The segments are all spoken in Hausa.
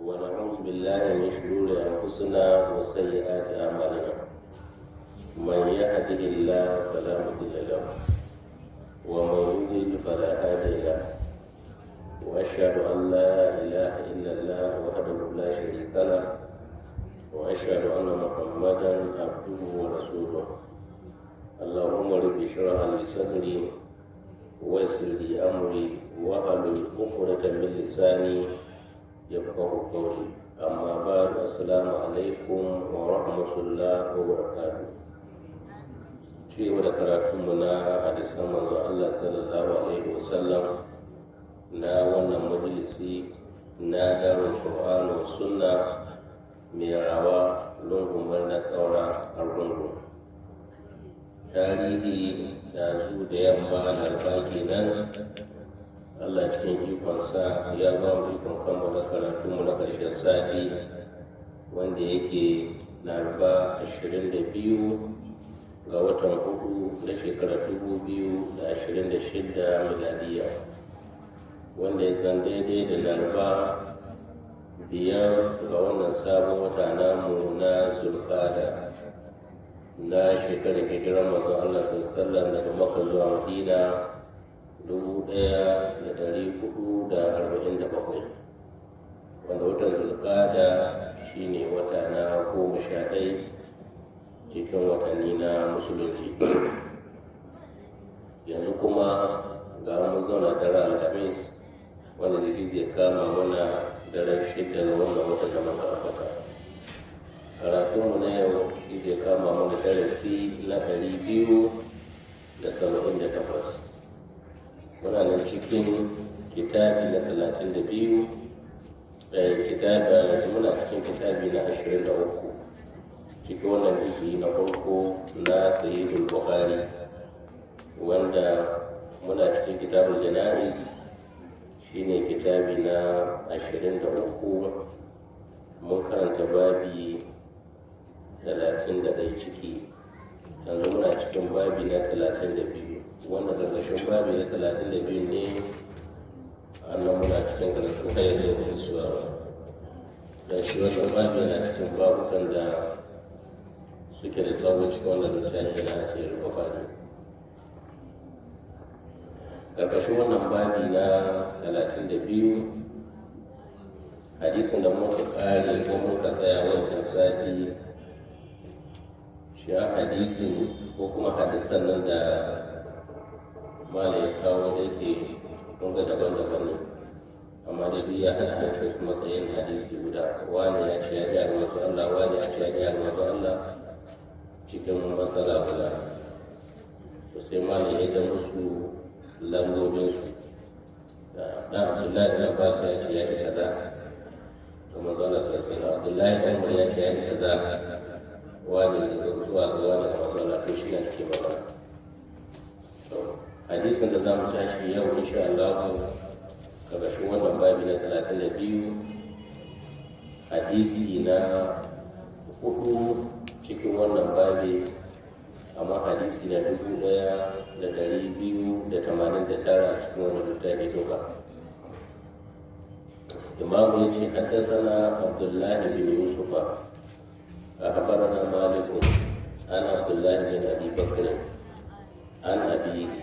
ونعوذ بالله من شرور أنفسنا وسيئات أعمالنا من يهده الله فلا مضل له ومن يضلل فلا هادي له وأشهد أن لا إله إلا الله وحده لا شريك له وأشهد أن محمدا عبده ورسوله اللهم رب اشرح لي صدري ويسر لي أمري واحلل عقدة من لساني يفقهوا قولي أما بعد السلام عليكم ورحمة الله وبركاته شيء ولا كراتمنا حديث من الله صلى الله عليه وسلم na wannan majalisi na darul Qur'an wa sunna mai rawa lungun na kaura a rungun tarihi da zu da yamma na baki nan Allah cikin ikonsa ya ba mu ikon kammala karatunmu na ƙarshen sati wanda yake laraba 22 ga watan 4 na shekarar 2026 miladiya wanda ya san daidai da laraba 5 ga wannan sabon wata namu na zulkada na shekarar hijirar manzon Allah sallallahu daga Makka zuwa Madina 1447 wanda watan zulkada shine wata na 11 cikin watanni na musulunci. Yanzu kuma ga mun zauna daren alhamis wanda zai kama mana daren 6 ga wannan watan da muka ambata. Karatunmu na yau shi zai kama mana darasi na 278. Muna nan cikin kitabi na 32 muna cikin kitabi na 23 cikin wannan jiki na farko na Sahihul Bukhari wanda muna cikin kitabul jana'iz shine kitabi na 23 mun karanta babi 31 ciki yanzu muna cikin babi na 32 wanda ƙarƙashin babi na 32 ne annan muna cikin ƙarƙashin kayan da suwa da shi wannan babi na cikin babukan da suke da tsawon cikin wannan littafi na Sahihul Bukhari. Ƙarƙashin wannan babi na 32 hadisin da muka ƙare ko muka tsaya wancan sati shi hadisin ko kuma hadisan nan da malai kawo da yake kunga daban-daban ne amma da duk ya haɗa su matsayin hadisi guda wani ya ce ya ji almatu Allah wani ya ce ya ji almatu Allah cikin matsala guda to sai malai ya ga musu lambobinsu da Abdullahi na Abbas ya ce ya ji kaza to manzo Allah sallallahu alaihi Abdullahi dan Umar ya ce ya ji kaza wani daga zuwa ga wani da masu Allah to shi ne ke magana. Hadisin da za mu tashi yau insha Allah daga shi wannan babi na 32 hadisi na 4 cikin wannan babi amma hadisi na 1289 cikin wannan littafi duka. Imam ya ce haddasana Abdullahi bin Yusufa أخبرنا مالك عن عبد الله بن أبي بكر عن أبيه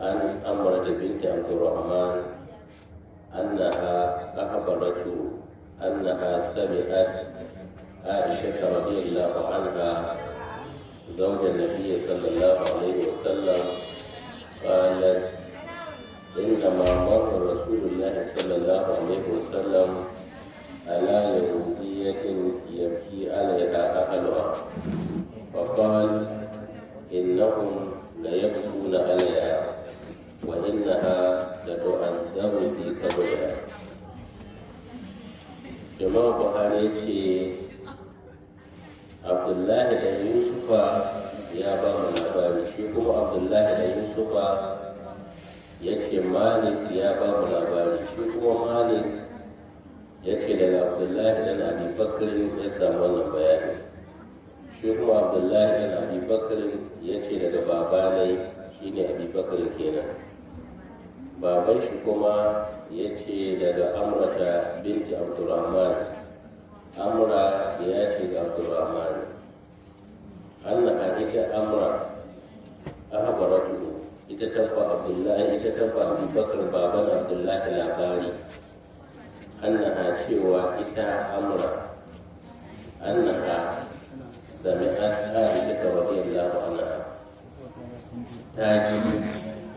عن أمرة بنت عبد الرحمن أنها أخبرته أنها سمعت عائشة رضي الله عنها زوج النبي صلى الله عليه وسلم قالت إنما مر رسول الله صلى الله عليه وسلم على يهودية يبكي عليها أهلها فقال إنهم ليبكون عليها وإنها لتؤذر في قبرها. جماعة بخاري عبد الله بن يوسف يا بابا labari shi kuma Abdullahi da Yusufa ya ce Malik ya ba mu labari shi kuma Malik ya ce daga Abdullahi dan Abi Bakr ya samu wannan bayani shi kuma Abdullahi dan Abi Bakr ya ce daga babanai shine Abi Bakr kenan baban shi kuma ya ce daga amrata binti abdurrahman, amra ya ce ga abdurrahman anna ita amra ahbaratu ita tabba abdullahi ita tabba abubakar baban abdullahi labari annaha cewa ita amra annaha sami'at aisha radiyallahu anha ta ji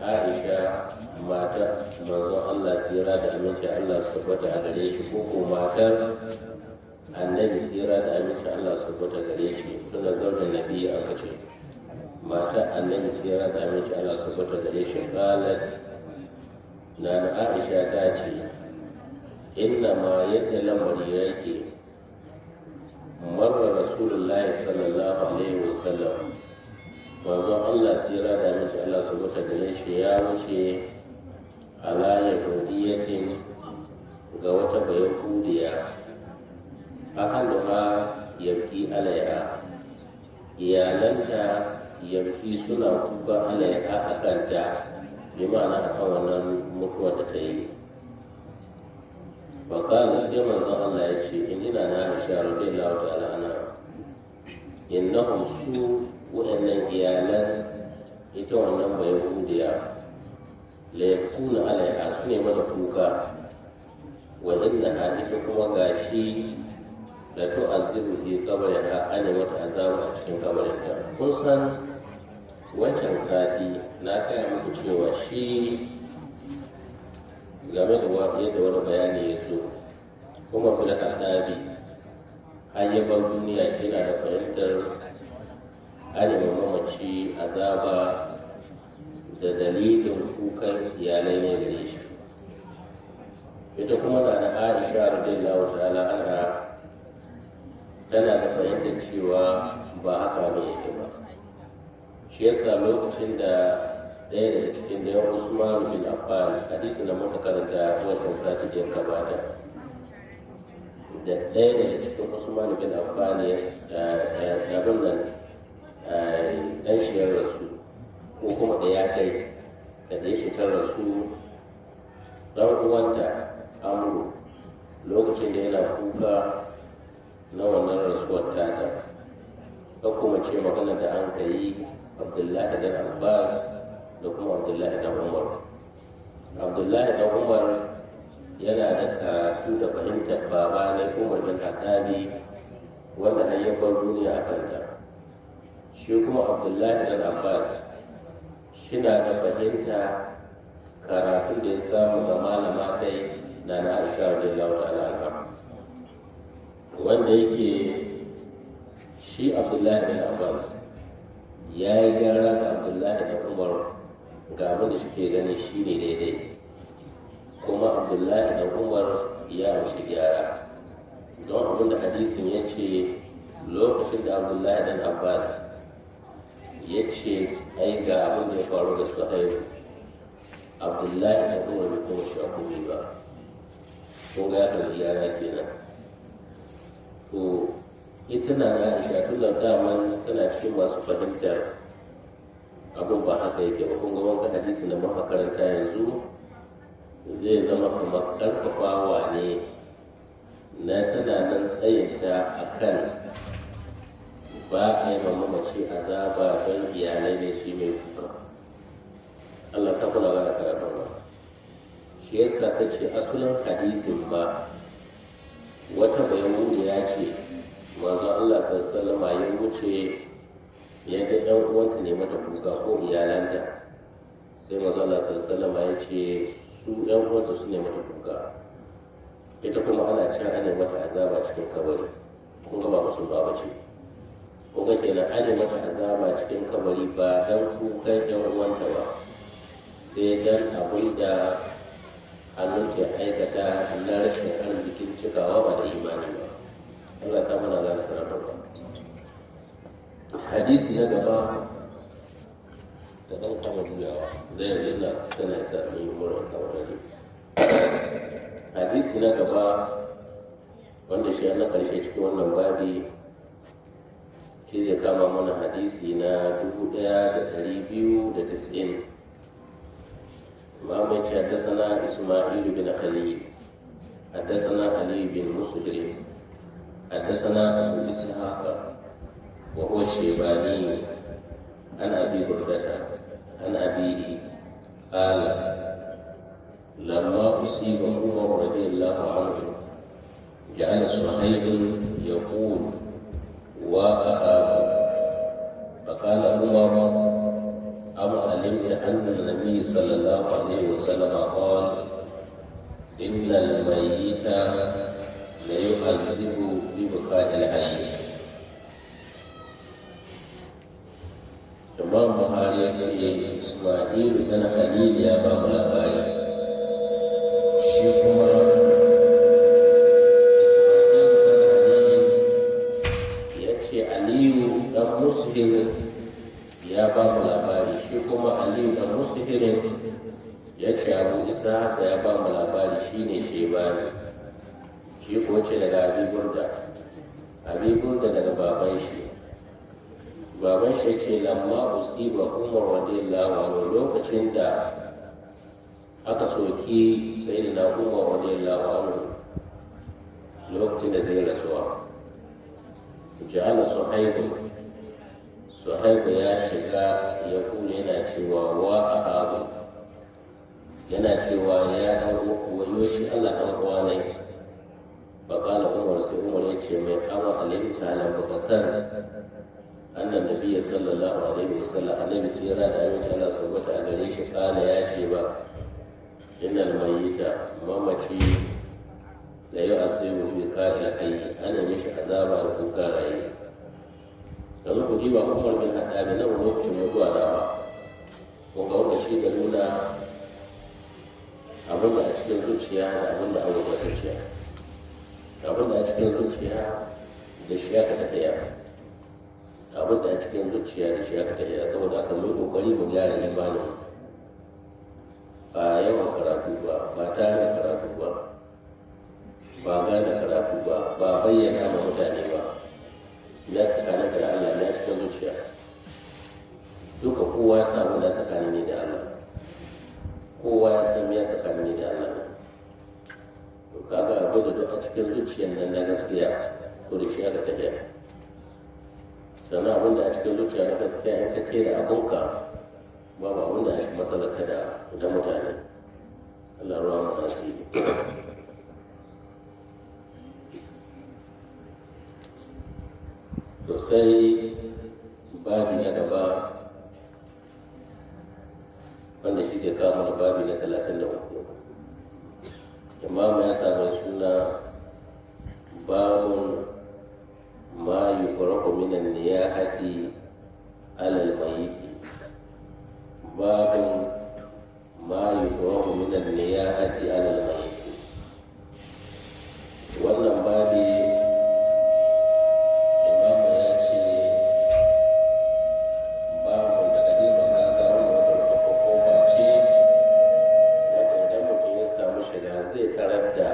aisha mata manzon Allah tsira da aminci Allah su tabbata a gare shi ko matar annabi tsira da aminci Allah su tabbata gare shi tuna zaurin nabi aka ce mata annabi tsira da aminci Allah su tabbata gare shi qalat na Aisha ta ce inna ma yadda lamari yake marra rasulullahi sallallahu alaihi wasallam manzon Allah tsira da aminci Allah su tabbata gare shi ya wuce ala yahudiyatin ga wata bayahudiya ahaluha yabki alaiha iyalanta yabki suna kuka alaiha a kanta bi ma'ana akan wannan mutuwa da ta yi faƙali sai manzon Allah ya ce in ina na Aisha radiyallahu ta'ala anha innahum su wa'annan iyalan ita wannan bayahudiya la yakuna alaiha su ne mata kuka wa innaha ita kuma gashi la tu'azzibu fi qabriha ana mata azaba a cikin kabarinta. Kun san wancan sati na kaya muku cewa shi game da yadda wani bayani ya so kuma fil hadabi hayyabar duniya shi na da fahimtar ana mamaci azaba da dalilin kukan iyalai ne gare shi. Ita kuma na da Aisha radiyallahu ta'ala anha tana da fahimtar cewa ba haka ba yake ba. Shi yasa lokacin da ɗaya daga cikin da yawan Usman bin Affan hadisi na muka karanta wancan sati da ya gabata da ɗaya daga cikin Usman bin Affan ya abin nan ɗan shi ya rasu ko kuma da ya kai da ɗaya shi ta rasu ɗan uwanta Amru lokacin da yana kuka na wannan rasuwar tata ka kuma ce magana da an ka yi Abdullahi dan Abbas da kuma Abdullahi dan Umar. Abdullahi dan Umar yana da karatu da fahimtar baba ne Umar bin Khattabi wanda har ya bar duniya a kanta. Shi kuma Abdullahi dan Abbas shina da fahimta karatun da ya samu ga malama kai na Aisha radiyallahu ta'ala anha wanda yake shi Abdullahi bin Abbas ya yi gyara ga Abdullahi da Umar ga abin da suke ganin shi ne daidai kuma Abdullahi da Umar ya mashi gyara don abin da hadisin ya ce lokacin da Abdullahi dan Abbas ya ce ai ga abin da ya faru da Suhaibu Abdullahi da Umar bai kuma shi akumi ba ko ga ya kalli gyara kenan to ita na Aisha tun da daman tana cikin masu fahimtar abin ba haka yake ba kun ga wanda hadisi na muka karanta yanzu zai zama kamar karfafawa ne na tana nan tsayinta akan ba a yi mamaci azaba don iyalai ne shi mai kuka. Allah sa kula ga karatun ba shi yasa ta ce asulin hadisin ba wata bayaniya ce manzo Allah sallallahu alaihi ya wuce ya ga ɗan uwanta ne mata kuka ko iyalanta sai manzo Allah sallallahu alaihi ya ce su ɗan uwanta su ne mata kuka ita kuma ana can ana mata azaba cikin kabari kun ga ba musu ba bace kun ga kenan ana mata azaba cikin kabari ba dan kukan ɗan uwanta ba sai dan abin da hannunta ya aikata na rashin arzikin cikawa ba da imani ba. Allah sa mana gane karatun ba. Hadisi na gaba ta ɗan kama juyawa zai yanzu na tana isa mai yi murar kamar ne. Hadisi na gaba wanda shi na ƙarshe cikin wannan babi shi zai kama mana hadisi na 1290. إمام حدثنا إسماعيل بن خليل حدثنا علي بن مسهر حدثنا أبو إسحاق وهو الشيباني عن أبي بردة عن أبيه قال لما أصيب عمر رضي الله عنه جعل صهيب يقول وأخاه فقال عمر أم علمت أن النبي صلى الله عليه وسلم قال إن الميت ليعذب ببكاء الحي. Imam Buhari ya ce Ismailu ɗan Khalil ya ba mu labari, shi kuma Ismailu ɗan Khalil ya ce Aliyu ɗan Mushir ya ba mu labari, shi kuma Aliyu ɗan Mushir ya ce Abu Ishaq ya ba mu labari shine Shebani, shi ko ce daga Abi Burda daga baban shi ce lamma usiba Umar radiyallahu anhu lokacin da aka soki sayyidina Umar radiyallahu anhu lokacin da zai rasuwa, ja'ala Suhaibu ya shiga ya kuma yana cewa wa ahabu, yana cewa ya dan wayo shi Allah dan uwa ne. Bakala Umar sai Umar ya ce mai ama alimta lam baka san annan nabiyyi sallallahu alaihi wasallam annabi sai ya da aminci Allah subhanahu a gare shi kana ya ce ba innal mayyita mamaci la yu'asibu bi ka'il hayy ana mishi azaba da kuka rayi. yanzu ku ji ba Umar bin Khattab na lokacin mutuwa da ba ko ga wanda shi da nuna abin da a cikin zuciya da abin da an wuce zuciya, abin da a cikin zuciya da shi ya ka tafiya, abin da a cikin zuciya da shi aka tafiya. Saboda aka mai kokari mu gyara imanin, ba yawan karatu ba tare karatu ba gane karatu ba bayyana ma mutane ba, ya tsakanin da Allah ya cikin zuciya. Duka kowa ya samu da tsakanin ne da Allah, kowa ya san ya tsakanin ne da Allah. To kaga abu da duk a cikin zuciyar nan na gaskiya to da shi aka tafiya. Sannan abin da a cikin zuciya na gaskiya in ka da abunka babu abin da a cikin matsalar ka da mutane. Allah ruwa mu asiri. To sai babi na gaba wanda shi zai kawo mana babi na 33. Imamu ya samu suna babun ma yukrahu minan niyahati alal mayyiti, babun ma yukrahu minan niyahati alal mayyiti. Wannan babi imamu ya ce babun da kadima kaga wata kofa ce wanda idan mutum ya samu shiga zai tarar da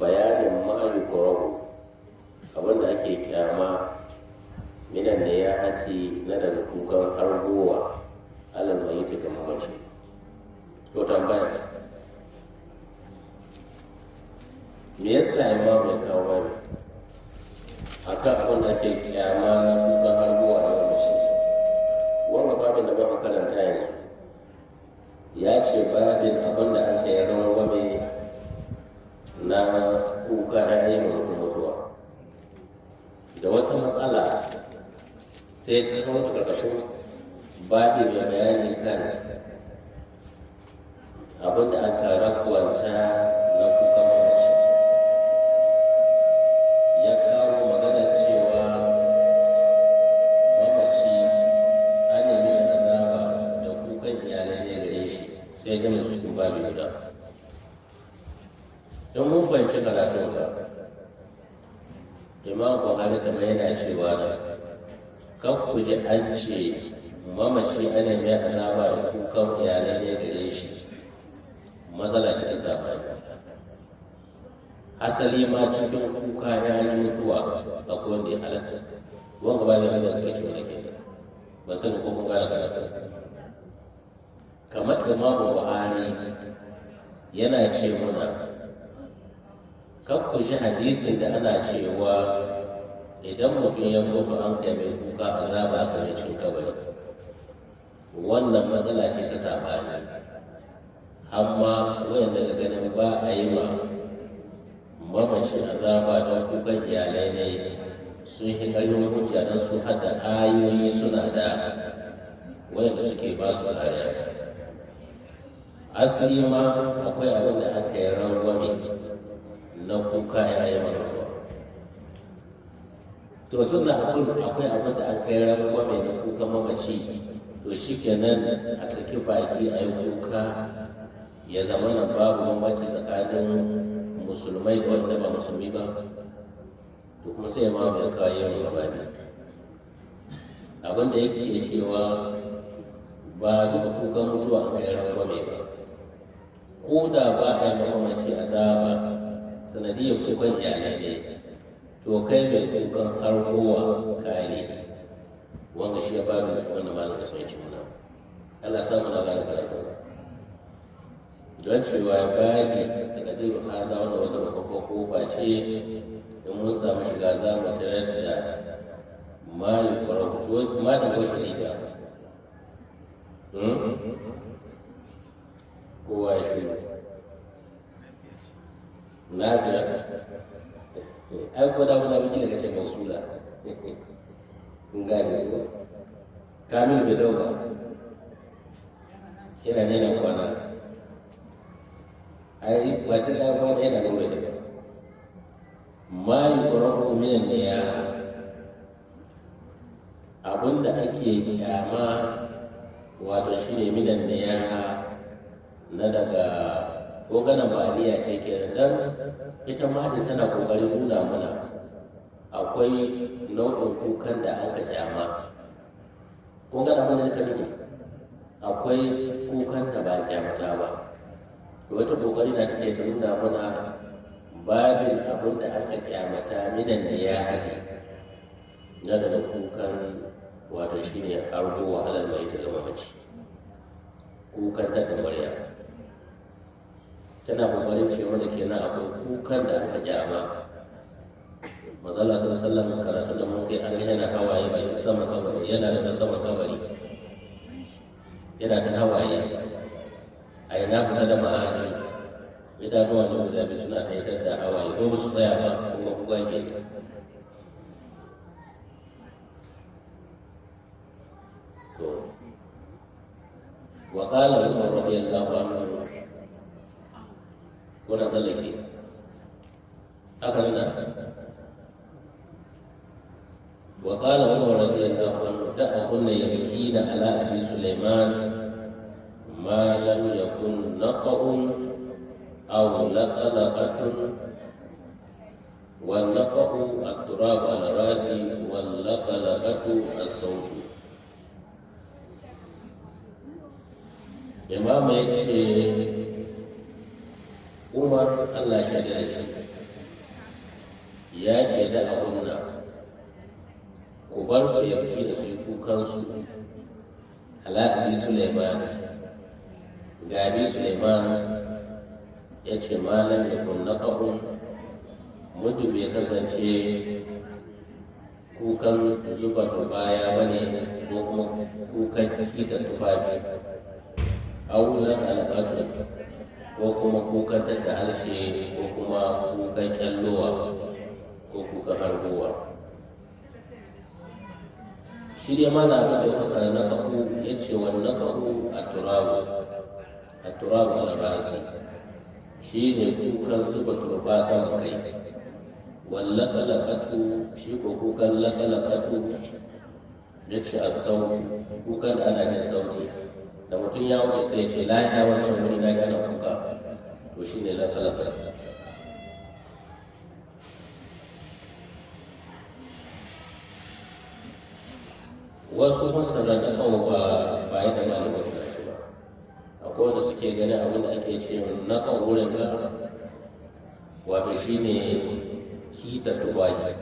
bayanin ma yukrahu abin da ake kyama minan da ya haci na daga kukan argowa alal mai yi ga mamaci. To tambaya, me yasa imam ya kawo bani akan abin da ake kyama na kukan argowa na mamaci? Wannan babin da muka karanta yanzu ya ce babin abin da ake rangwame na kuka na yi mutum mutuwa da wata matsala, sai ta kawo ta ƙarƙashin babi mai bayani kan abin da aka rakwanta na kuka mamaci. Ya kawo maganar cewa mamaci an nemi shi azaba da kukan iyalai ne gare shi, sai gane su cikin babi guda. Don mun fahimci karatun ka Imam Buhari kamar yana cewa da kan ku ji an ce mamaci ana mai azaba da kukan iyalai ne gare shi, matsala ce ta sabani. Asali ma cikin kuka ya yi mutuwa a wanda ya halatta, wanga ba da yadda su ce wani ke ba sani ko kun gane karatu. kamar imamu buhari yana ce muna kan ku ji hadisin da ana cewa idan mutum ya mutu an kai mai kuka azaba aka mai cin kabari, wannan matsala ce ta saɓani, amma wayanda ga ganin ba a yi ma mamaci azaba don kukan iyalai ne sun yi ƙarfin hujja don su hada ayoyi suna da wayanda suke ba su kariya. Asali ma akwai abin da aka yi rangwame na kuka yayin mutuwa. To tun da akwai abin da aka yi rangwame na kuka mamaci, to shi kenan a saki baki a yi kuka ya zama na babu bambanci tsakanin musulmai da wanda ba musulmi ba, to kuma sai ma mai kayan rabi. Abin da yake cewa ba duka kukan mutuwa a kai rangwame ba, ko da ba a yi mamaci azaba sanadiyar kukan iyalai ne, to kai mai kukan har kowa kayan ne, wanda shi ya ba da wanda ma na kasance muna. Allah samu na gane karatu don cewa babi daga zai haza wanda wata makafa kofa ce in mun samu shiga za mu tarar da mayu kwarauto ma da kwace ita kowa ya shi na biya ai ko da muna biki daga ce mausula kun gane ko kamil bai dauka yana ne na kwana ai ba sai ka kwana yana nuna da ma yi ƙwararru minan da ya abinda ake kyama wato shi ne minan da ya na daga koganan baliya ce ke dan ita ma tana ƙoƙarin nuna mana akwai nau'in kukan da aka kyama ko gana mana ta nake akwai kukan da ba kyamata ba, to wata kokari na take ta nuna mana babin abin da aka kyamata minan da ya haji na da kukan wato shine argo wahalar mai ta gama mace kukan ta da murya tana kokarin cewa da kenan akwai kukan da aka kyama. Mazala sallallahu karatu da mun kai an ga yana hawaye bakin sama kabari, yana da sama kabari yana ta hawaye a yana fita da ma'ani idanuwa ne guda biyu suna taitar da hawaye ko su tsaya ba kuma kuka ke to wa qala umar radiyallahu anhu ko na tsallake haka nan وقال عمر رضي الله عنه دعهن يبكين على ابي سليمان ما لم يكن نقع او لقلقه والنقع التراب على الراس واللقلقه الصوت. امام يكشي عمر الله شهد shi ya ce da abun nan ku bar su yanki da su yi kukansu ala abi suleiman ga abi suleiman ya ce malam ya kunna ƙahun muddin bai kasance kukan zuba turbaya ba ne ko kuma kukan kita tufafi aulan alaƙatu ko kuma kukan da harshe ko kuma kukan kyallowa ko kukan harbowa. Shi dai mana abin da ya kusa na kahu ya ce wani na kahu a turabu al-rasi shi ne kukan zuba turba sama kai, wallakalakatu shi ko kukan lakalakatu ya ce a sauti kukan da ana jin sauti da mutum ya wuce sai ce lafiya wancan wuri na gana kuka, to shi ne lakalakatu. Wasu masana da kawo ba yadda malamai suna shi ba, akwai wanda suke ganin abin da ake ce na kawo wurin ga wato shi ne kita tuwaji,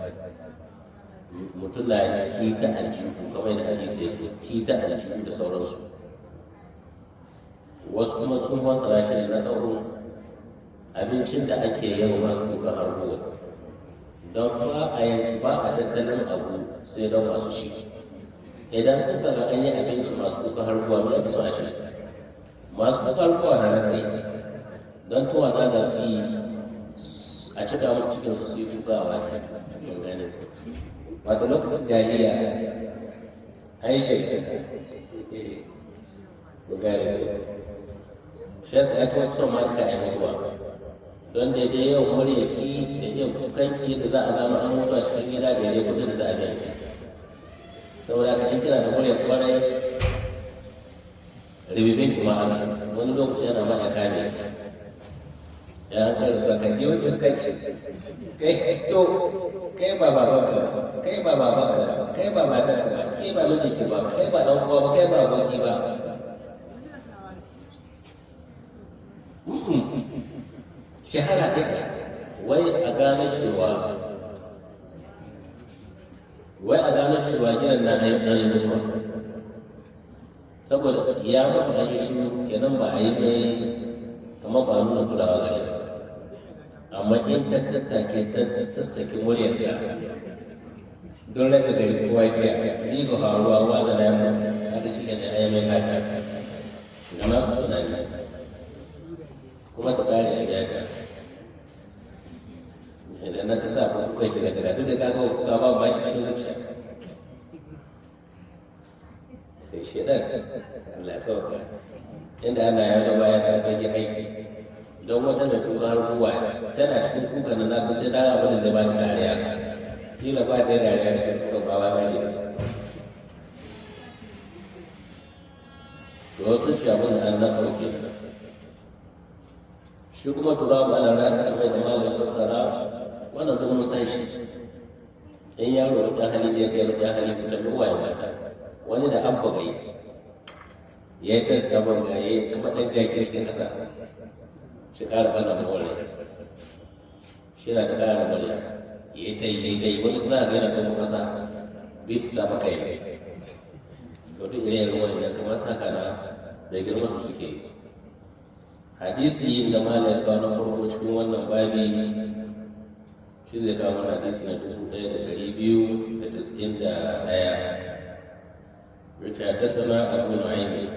mutum na kita aljihu kamar da hadisi ya zo kita aljihu da sauransu. wasu kuma sun fassara shi da naka'un abincin da ake yin masu kuka harbuwa don ba a tattalin abu sai don masu shi. Idan kuka ga an yi abinci masu kuka harbuwa mai ake so a shi masu kuka harbuwa na kai don tuwa na za su yi a cika musu cikin su yi kuka a wata ganin wato lokacin jahiliya an yi shekara ku gane shi yasa ya kawo son ma duka a yi mutuwa don daidai yau muryaki da yin kukanki da za a gano an mutu a cikin gida da yare kudin da za a biya saboda ka kira da muryar kwarai ribibin ki ma'ana wani lokaci yana ma ya kame ya hankali su ka ji wani iskanci kai to kai ba babanka ba kai ba babanka ba kai ba matarka ba kai ba mijinki ba kai ba dan uwa ba kai ba aboki ba shahara ita wai a gano cewa gidan na yi mutuwa saboda ya mutu an yi shi kenan ba a yi mai kamar ba nuna kulawa gare ba amma in ta tattake ta saki muryarta don rage gari kowa jiya ni ga faruwa wa da na yamma hada shi ne a yi mai kata ga nasu tunani kuma ta kare a biya ta idan na kasa ko kuka shiga daga duk da kaga kuka ba ba shi cikin zuciya sai shedan Allah ya sauka inda ana ya ga baya da rage aiki don wata mai kuka har kuwa tana cikin kuka na nasa sai da abin da zai ba ta dariya kila ba ta dariya cikin kuka ba ba ne to wasu ci abin da an na kauke shi kuma turabu ana rasu kamar da malamin fassara wannan zan musan shi in yaro da ɗan hali da ya kai da ɗan hali kutan ruwa ya mata wani da an bugai ya yi ta daban gaye kamar ɗan jaki cikin ƙasa shi ƙara ɓana mawale shi na ta ƙara mawale ya yi ta yi wani za a ga yana kuma ƙasa bai su samu kai to duk irin wani nan kamar haka na da girma su suke hadisi da malaka kawo na farko cikin wannan babi shi zai kawo mana hadisi na 1291 yace حدثنا أبو نعيم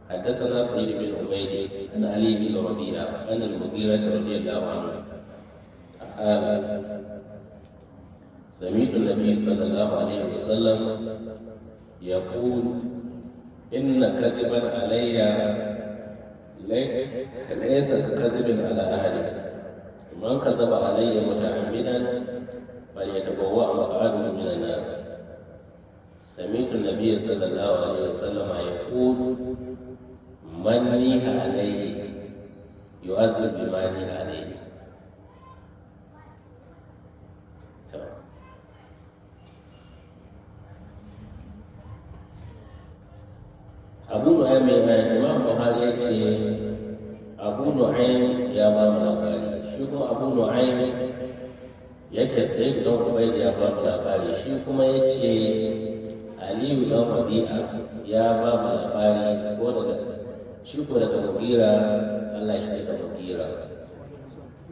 حدثنا سعيد بن عبيد عن علي بن ربيعة عن المغيرة رضي الله عنه قال سمعت النبي صلى الله عليه وسلم يقول إن كذبا علي ليس ككذب على أهله من كذب علي متعمدا فليتبوأ مقعده من النار سمعت النبي صلى الله عليه وسلم يقول من نيها عليه يعذب بما نيها عليه abu nu'aym imam buhari ya ce abu nu'aym ya ba mu labari shi kuma abu nu'aym ya ce sai don ubayd ya ba mu labari shi kuma ya ce aliyu dan rabi'a ya ba mu labari ko daga shi ko daga mugira Allah shi da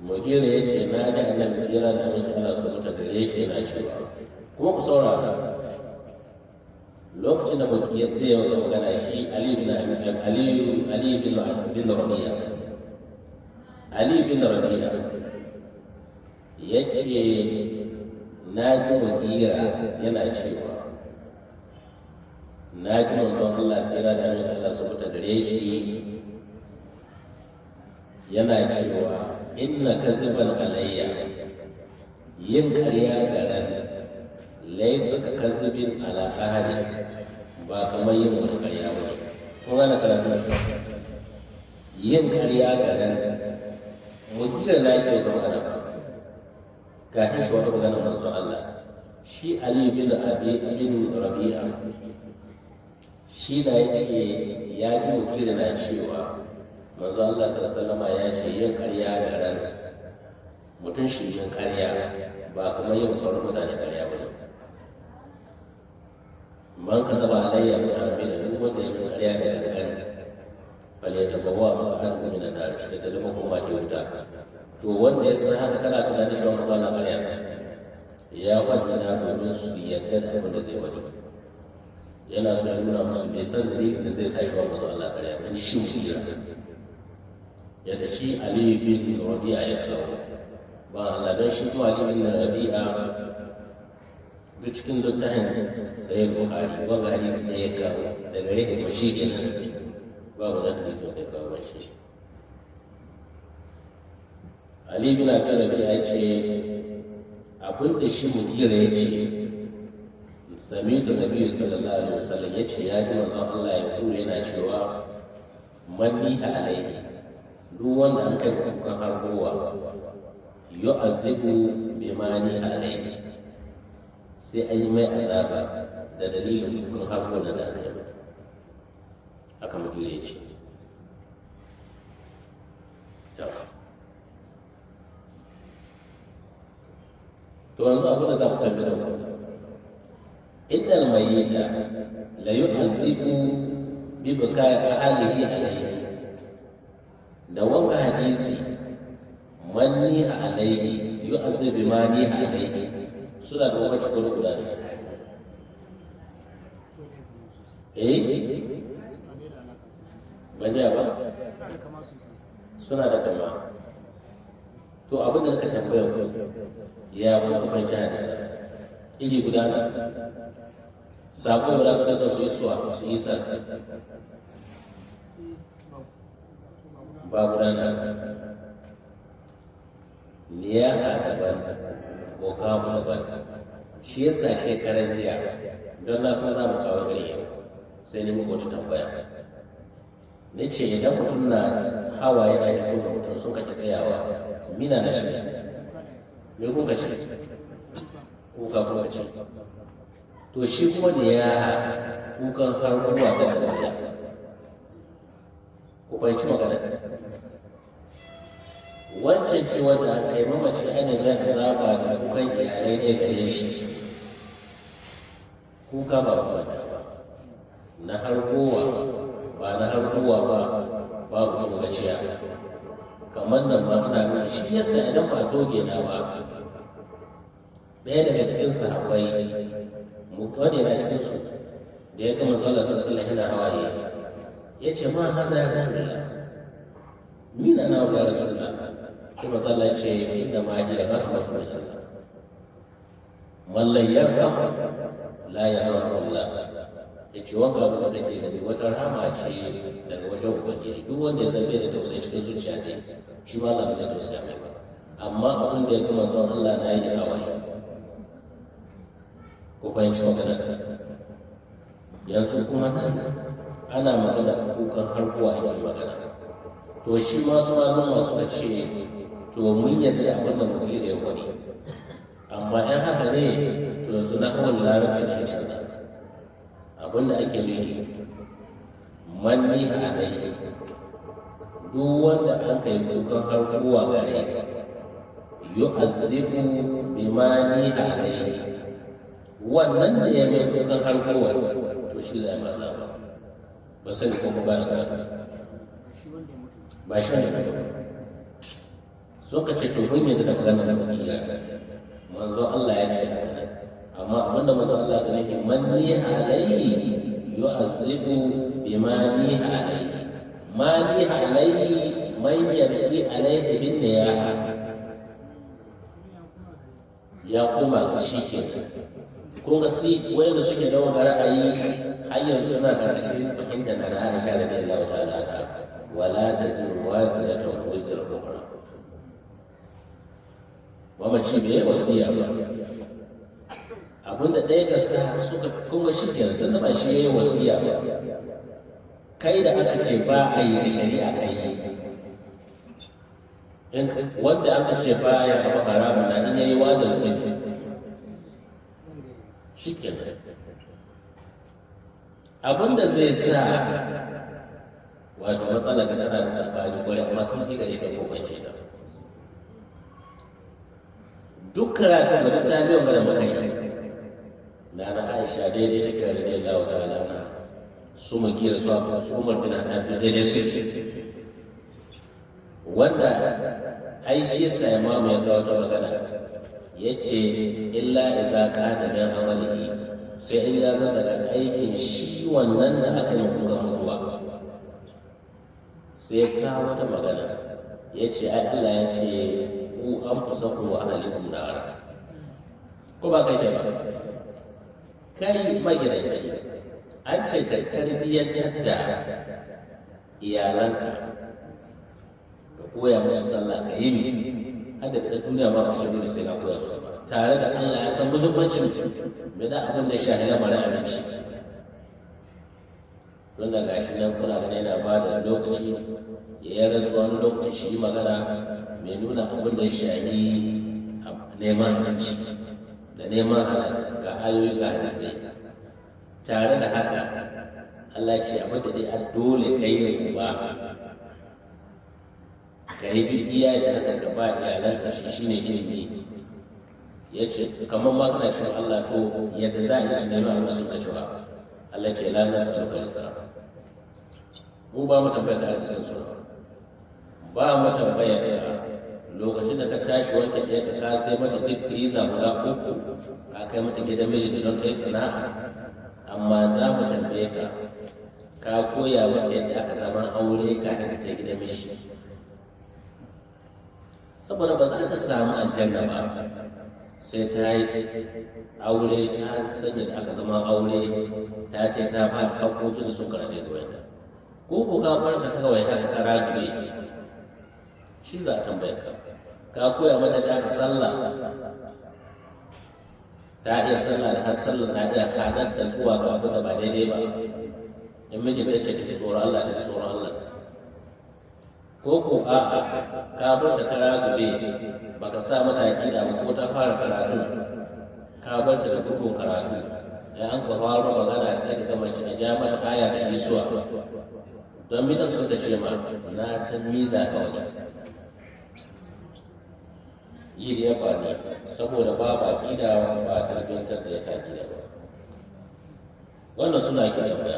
mugira ya ce na da annabi tsira da annabi Allah su mutu gare shi yana cewa kuma ku saurara lokacin da baki ya tsaye wa magana shi Ali bin Rabi'a ya ce na ji mugira yana cewa na ji manzon Allah tsira da amince Allah su mutu gare shi yana cewa inna kaziban alayya yin ƙarya ga ran laisa ka kazibin ala ahadi ba kamar yin wani ƙarya ba ne ko gane karatu yin ƙarya ga ran mugira na yake ga magana kafin shi wata magana manzon Allah shi Ali bin Rabi'a shi da ya ce ya ji mugira na cewa manzo Allah sallallahu alaihi ya ce yin ƙarya ga ran mutum shi yin ƙarya ba kamar yin sauran mutane ƙarya ba ne man ka zaba alayya mutane da duk wanda ya min ƙarya da gangan bale ta bawa ma an min da shi ta da kuma ta wuta to wanda ya san haka kana tunanin shi wannan Allah ƙarya ya faɗi na domin su yadda da abin da zai faɗi yana so ya nuna musu bai san dalilin da zai sa shi wannan Allah ƙarya ba ni shi mudira yadda shi Ali bin Rabi'a ya kawo ba Allah don shi kuma Ali bin Rabi'a duk cikin littafin sai Bukhari wanga hadisi ne ya kawo daga yake ko shi kenan ba wani hadisi wanda ya kawo shi Ali bin Abi Rabi'a ya ce abin da shi mudira ya ce sami da Nabi sallallahu alaihi wasallam ya ce ya ji manzon Allah ya kuru yana cewa manni alaihi duk wanda an kai kukan harbowa yu'azzibu bimani alaihi sai an yi mai azaba da dalilin kukan harbowa da aka yi mata haka mudira ya ce to yanzu abin da za ku tambaye ku innal mayyita la yu'azzibu bi bukai ahlihi alayhi da wanga hadisi manni alayhi yu'azzibu bi mani alayhi suna da wani cikin guda ne ban ji ba suna da kama to abin da suka tambaya ku ya kuma fahimci hadisa iri guda ne sako da su kasa su yi suwa su yi sa ba guda na liyaha daban ko kawo daban shi yasa shekaran jiya don na san za mu kawo gari yau sai ni muku wata tambaya na ce idan mutum na hawa yana yi to mutum sun kake tsayawa mina na shi me kun ka ce kuka kuka ce to shi kuma da ya kukan har ruwa ta da ku fahimci magana wancan ce wanda aka yi mamaci ana jan zaba da kukan iyalai ne gare shi kuka ba kuma ba na harkowa ba na harkowa ba babu togaciya kamar nan ma ana nuna shi yasa idan ba toge na ba ɗaya daga cikin sahabbai wani yana cikin su da ya gama zuwa sassala yana hawaye ya ce ma haza ya rasulullah mina na ya rasulullah sai matsala ce inda ma hiya rahmatu min Allah man la yarham la yarhamu Allah ya ce wanda abu da kake gani wata rahama ce daga wajen ubangiji duk wanda ya zabe da tausayi cikin zuciya ne shi ma Allah zai tausaya mai ba amma abin da ya gama zuwa Allah na yi hawaye ku fahimci magana yanzu kuma ana magana kukan harkuwa ake magana to shi ma su malama suka ce to mun yadda abin da muke da ya kwani amma in haka ne to yanzu na hawan larabci da ake za abin da ake nufi manni alaihi duk wanda an kai kukan harkuwa gare yu'azzibu bimani alaihi wannan da ya mai kukan harkowar to shi zai maza ba sani ko ba da ba shi ne suka ce to mun yadda da magana da bakiya manzo Allah ya ce haka amma abinda manzo Allah ya ce manni alayhi yu'azzibu bima ni alayhi ma ni alayhi man yabki alayhi bin niyaha ya kuma shi ke kun ga si wanda suke da wani ra'ayi har yanzu suna karkashin fahimtar na Aisha radiyallahu ta'ala anha wala taziru waziratun wizra ukhra mamaci bai yi wasiya ba abinda ɗaya gasa suka kunga shi kenan tun da ba shi ya yi wasiya ba kai da aka ce ba a yi da shari'a kai wanda aka ce ba ya abu haramun na in yayi wa da zuwa shi kenan abinda zai sa wato matsala ga tana da sabani kwarai amma sun fi gare ta ko kwance ta duk karatun da ta biyo ga da muka yi na Aisha daidai take da radiyallahu ta'ala na su makira su umar bin hanafi daidai suke wanda ai shi yasa imamu ya kawo ta magana ya ce illa idza kana min amalihi sai in ya zama daga aikin shi wannan da aka yi kuka mutuwa sai ya kawo wata magana ya ce ai Allah ya ce ku an fusa ku wa ahalikum nara ko ba kai ba kai magidanci an ce ka tarbiyyantar da iyalanka ka koya musu sallah ka yi mi hada da duniya ba ka shigo da sai ka koya musu ba tare da Allah ya san muhimmancin me da abin da shahila mara abinci don da gashi nan kuna ganin yana ba da lokaci ya yi rantsuwa wani lokaci shi magana mai nuna abin da shahi neman abinci da neman halal ga ayoyi ga hadisai tare da haka Allah ce abin da dai a dole kai ne ba ka yi duk iya da haka ka ba iyalanka shi ne ilimi ya ce kamar ma kana cewa Allah to yadda za a yi su nemi abin da suka cewa Allah ce la nasu alka rizqa mu ba mu tambaya ta arzikin su ba mu tambaya da lokacin da ka tashi wanke ɗaya ka sai mata duk riza guda uku ka kai mata gidan miji da don ta yi sana'a amma za mu tambaye ka ka koya mata yadda aka zaman aure kafin ta ta gidan miji saboda ba za ta samu aljanna ba sai ta yi aure ta sanya da aka zama aure ta ce ta ba haƙoƙin da sun karate da wanda ko ka bar ta kawai haka ka razube shi za a tambaye ka koya mata da aka sallah ta iya sallah da har sallah na iya kadarta zuwa ga abu da ba daidai ba in mijin ta ce ta ji tsoron Allah ta ji tsoron Allah ko a'a ka bar ta kara zube baka sa mata aqida ba ko ta fara karatu ka bar ta da gurgun karatu ya an ka fara magana sai ka gama ci ja mata aya da isuwa don mitan su ta ce ma na san miza ka wajen yi da yaba ne saboda ba baki da ba tarbiyyantar da ya taki da ba wannan suna kiran ba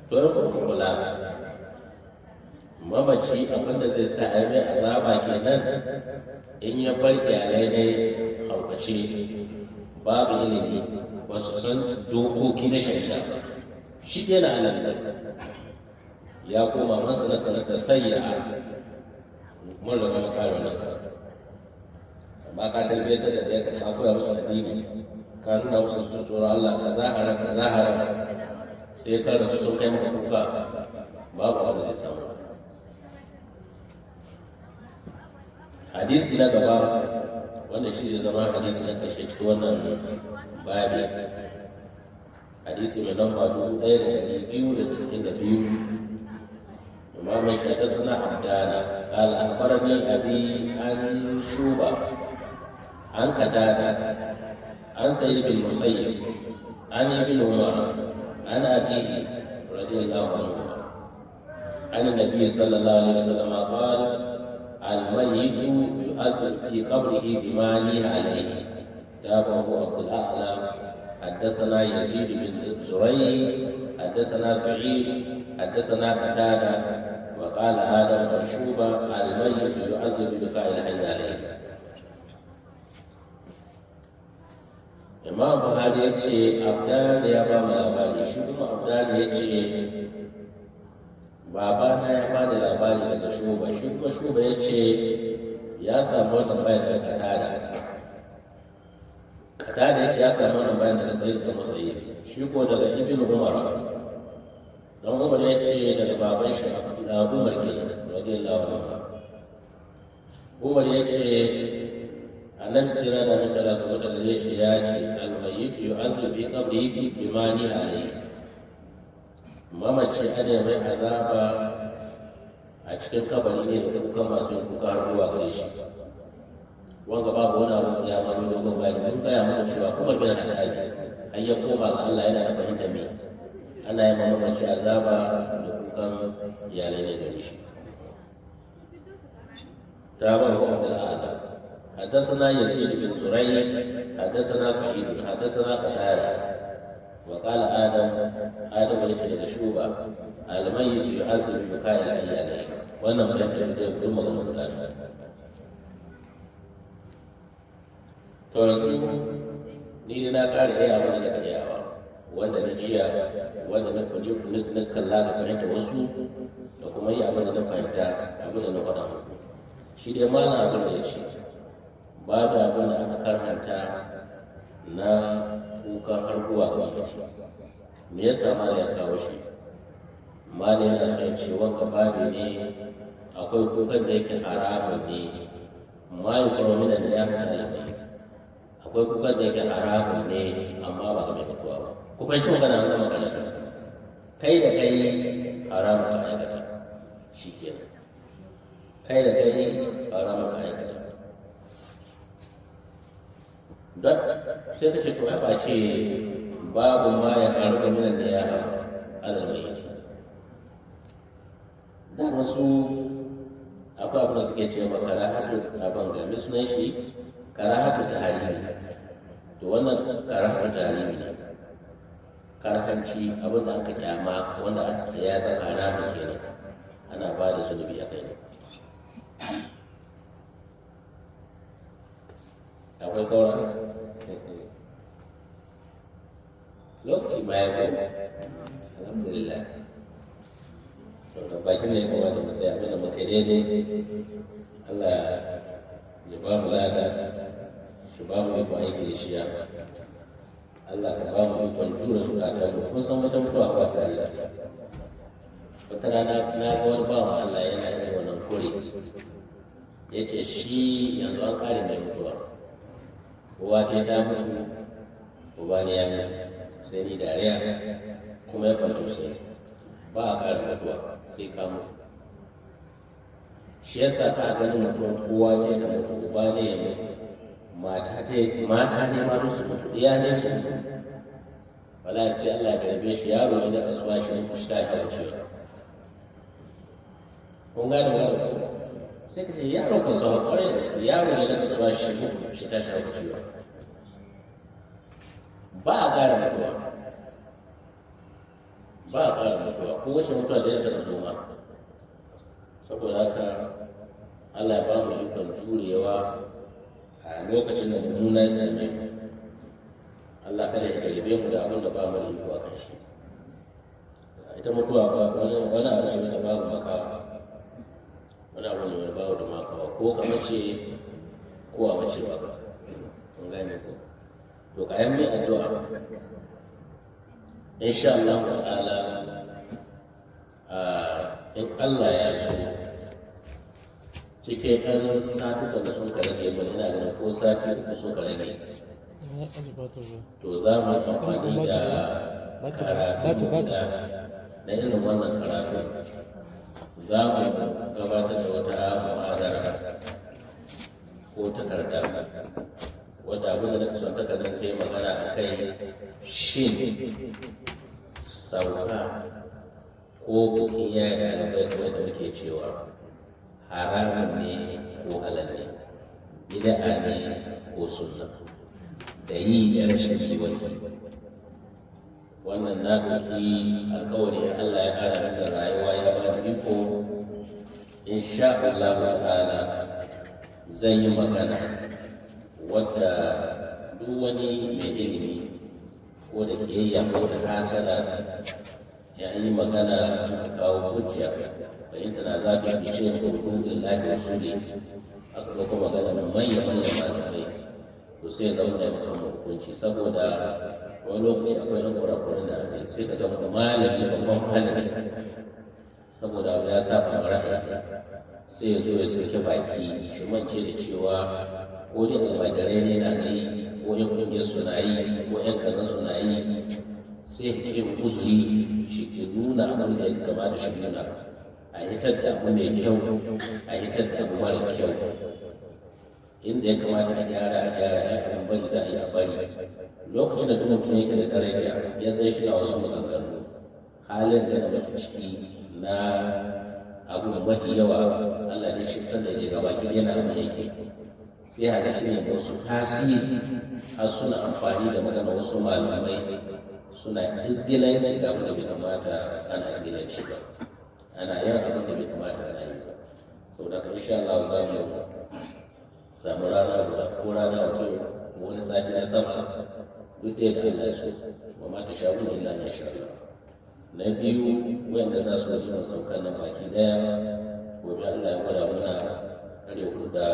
to ya kuma kula mamaci abinda zai sa a mai azaba kenan in ya bar iyalai ne haukace babu ilimi ba su san dokoki na shari'a ba shi yana anan ya koma masa na sanata sayya mun riga makarar nan amma ka tarbiyyatar da ɗaya ka koya musu addini ka nuna musu su tsoron Allah ka zahara sai ka rasu sun kai maka kuka babu wanda zai samu hadisi na gaba wanda shi zai zama hadisi na ƙarshe cikin wannan babi hadisi mai lamba 1292 إمام حدثنا عبدان قال أخبرني أبي عن شوبة عن قتادة عن سعيد بن المسيب عن ابن عمر عن أبيه رضي الله عنه عن النبي صلى الله عليه وسلم قال الميت يؤذن في قبره بما نهى عليه تابعه عبد الأعلى حدثنا يزيد بن زريع حدثنا سعيد حدثنا قتادة وقال آدم بن شوبة الميت يعذب ببكاء الحي عليه. Imam Buhari ya ce Abdan ya ba mu labari shi kuma Abdan ya ce babana ya ba da labari daga Shuba shi kuma Shuba ya ce ya samu wannan bayan daga Katada ya ce ya samu wannan bayan daga Sa'id da Musayyib shi ko daga Ibn Umar don Umar ya ce daga baban shi Umar ke radiyallahu anhu Umar ya ce annabi sira da mace Allah subhanahu wa ta'ala shi ya ce al-mayyit yu'azzabu bi qabrihi bima ni alayhi mamaci ana mai azaba a cikin kabari ne da kuka masu yin kuka har zuwa gare shi wanga babu wani abu sai ya mami dogon bayani mun gaya mana cewa kuma bin hadari har ya koma ga Allah yana da fahimta me ana yi mamaci azaba da kukan iyalai ne gare shi ta ba wa Abdul A'la حدثنا يزيد بن زريع حدثنا سعيد حدثنا قتادة wa qala adam ya ce daga shuba almayyit yu'azibu bi ka'il ayyalai wannan bai da duk magana guda to yanzu ni na ƙara yi abin da kake yawa wanda na jiya wanda na kwaje na kalla da fahimta wasu da kuma yi abin da na fahimta abin da na faɗa muku shi dai malam abin da ya ce babu abin da aka karhanta na kuka har zuwa ga lokaci me yasa malam ya kawo shi malam yana son ce wanga babu ne akwai kukan da yake haramun ne ma yi kuma mina da ya fita alamai akwai kukan da yake haramun ne amma ba ga mai mutuwa ba kukan shi magana an gama kalata kai da kai haramun ka aikata shi kenan kai da kai haramun ka aikata don sai ka ce to ya ce babu ma ya haru minan da ya alamai yake da wasu akwai abin da suke ce ma karahatu abin ga sunan shi karahatu ta halimi to wannan karahatu ta halimi ne karhanci abin da aka kyama wanda ya zan haramun kenan ana ba da zunubi a kai akwai sauran lokaci ma ya kai alhamdulillah da bakin da ya kamata mu sai abin da muka daidai Allah ya ba mu lada shi ba mu ikon aiki da shi Allah ka ba mu ikon jura zukata mu kun san wata mutuwa ba ta Allah wata rana na ga wani bawan Allah yana yin wannan kore ya ce shi yanzu an kare mai mutuwa uwa ta mutu uba ne ya mutu sai ni dariya kuma ya kwanto sai ba a ƙara mutuwa sai ka mutu shi yasa ka ganin mutum kowa ce ta mutu uba ne ya mutu mata ne ma duk su mutu iya ne su mutu wala sai Allah ya garbe shi yaro ne da kasuwa shi mutu shi ta hawa cewa kun gane wani ko sai ka ce yaro ka so kwarai da gaske yaro ne da kasuwa shi mutu shi ta hawa cewa ba a ƙara mutuwa ba a ƙara mutuwa ko wace mutuwa da yadda ta zo ma saboda haka Allah ya ba mu ikon jurewa a lokacin da mummuna ya same mu Allah kada ya karbe mu da abin da ba mu da iko a kan shi ita mutuwa ba wani abu ce da babu makawa wani abu ne da babu da makawa ko ka mace ko a mace ba ka kun gane ko to kayan mai addu'a insha Allah ta'ala in Allah ya so cike ɗan satuka da sun rage ba ina ganin ko sati uku sun rage to za mu yi amfani da karatu na irin wannan karatu za mu gabatar da wata mu'adara ko takarda wadda abin da na son takardar ta yi magana a kai shin sauka ko bukin yaya da bai kamar da muke cewa haramun ne ko halal ne bid'a ne ko sunna da yi da rashin yi wani wannan na ɗauki alkawari Allah ya ƙara da rayuwa ya ba da iko insha Allah ta'ala zan yi magana wadda duk wani mai ilimi ko da kiyayya ko da hasada ya yi magana an kawo hujja fahimta na za ta fi shi da hukun lahi rasuli aka ɗauka magana da manyan malamai to sai zauna ya maka hukunci saboda wani lokaci akwai ɗan kurakurin da aka yi sai ka ga malami babban malami saboda abu ya saba ma ra'ayi sai ya zo ya sake baki shi mance da cewa ko dai almajirai ne na yi ko yan ƙungiyar suna yi ko yan kazan suna yi sai ya ce uzuri shi ke nuna abin da ya kamata shi nuna a hitar da abu mai kyau a hitar da abu mara kyau inda ya kamata a gyara ya abin bari za a yi a bari lokacin da duk mutum yake da daraja ya zai shi na wasu maganganu halin da na mutu ciki na abu da mafi yawa Allah ne shi sanda ne gaba ki yana abu yake sai haka shi ne wasu tasiri har suna amfani da magana wasu malamai suna izgilanci ga abin da bai kamata ana izgilanci ba, ana yin abin da bai kamata ana yi ba. Saboda ka insha Allah za mu samu rana guda ko rana wato wani sati na sama duk da yadda Allah ya so, wa ma tasha'una illa an yasha Allah. Na biyu wanda za su wajen saukan nan baki daya gobe Allah ya gwada muna kare hudu da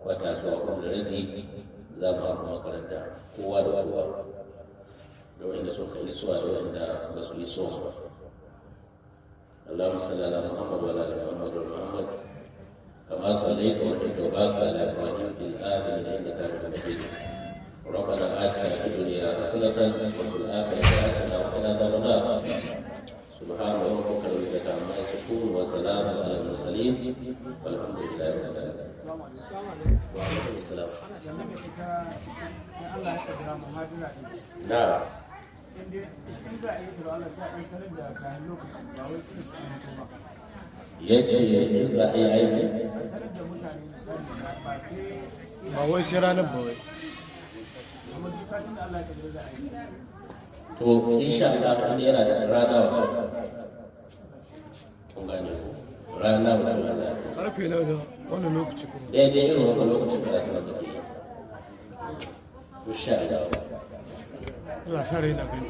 kwata zuwa kuma da rabi za mu haɗu makaranta kowa da kowa da wanda suka isuwa da wanda ba su iso ba. Allahumma salli ala Muhammad wa ala ali Muhammad wa Muhammad kama sallaita wa barakta wa baraka ala Ibrahim fil alamin innaka Hamidum Majid. ربنا آتنا في الدنيا حسنة وفي الآخرة حسنة وقنا عذاب النار. سبحان ربك رب العزة عما يصفون وسلام على المرسلين والحمد لله رب العالمين. وعليكم السلام. نعم. yace in za a yi aiki ba wai sai ranar ba wai to insha Allah in yana da rana wata kun gane ko rana wata Allah karfe nawa da wannan lokaci kuma daidai irin wannan lokacin da ta nake yi insha Allah Allah sa rai na gani